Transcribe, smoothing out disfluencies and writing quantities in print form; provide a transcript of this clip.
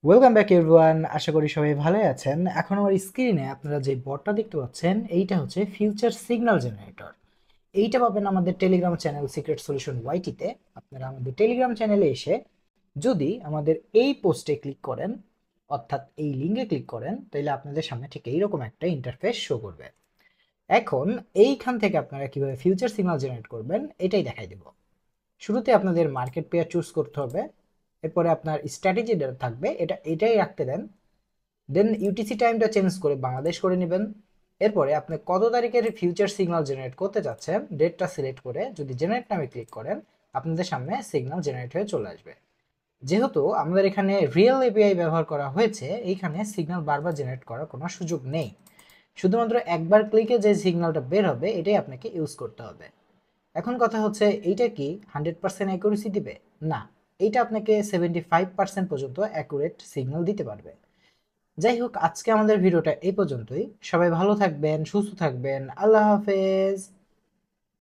Welcome back everyone. আশা করি সবাই ভালোই আছেন। এখন আমার স্ক্রিনে আপনারা যে বটটা দেখতে পাচ্ছেন এইটা হচ্ছে ফিউচার সিগন্যাল জেনারেটর। এইটা পাবেন আমাদের টেলিগ্রাম চ্যানেল সিক্রেট সলিউশন ওয়াইটিতে। আপনারা আমাদের টেলিগ্রাম চ্যানেলে এসে যদি আমাদের এই পোস্টে ক্লিক করেন, অর্থাৎ এই লিঙ্কে ক্লিক করেন, তাহলে আপনাদের সামনে ঠিক এইরকম একটা ইন্টারফেস শো করবে। এখন এইখান থেকে আপনারা কিভাবে ফিউচার সিগন্যাল জেনারেট করবেন এটাই দেখাই দেব। শুরুতে আপনাদের মার্কেট পেয়ার চুজ করতে হবে। এরপরে আপনার স্ট্র্যাটেজি থাকবে, এটাই রাখতে দেন। দেন ইউটিসি টাইমটা চেঞ্জ করে বাংলাদেশ করে নেবেন। এরপরে আপনি কত তারিখের ফিউচার সিগন্যাল জেনারেট করতে চাচ্ছেন ডেটটা সিলেক্ট করে যদি জেনারেট নামে ক্লিক করেন, আপনাদের সামনে সিগন্যাল জেনারেট হয়ে চলে আসবে। যেহেতু আমাদের এখানে রিয়েল এপিআই ব্যবহার করা হয়েছে, এইখানে সিগন্যাল বারবার জেনারেট করার কোনো সুযোগ নেই। শুধুমাত্র একবার ক্লিকে যে সিগন্যালটা বের হবে এটাই আপনাকে ইউজ করতে হবে। এখন কথা হচ্ছে, এইটা কি 100% অ্যাকুরেসি দিবে? না, এইটা আপনাকে 75% পর্যন্ত অ্যাকুরেট সিগন্যাল দিতে পারবে। যাই হোক, আজকে আমাদের ভিডিওটা এই পর্যন্তই। সবাই ভালো থাকবেন, সুস্থ থাকবেন। আল্লাহ হাফেজ।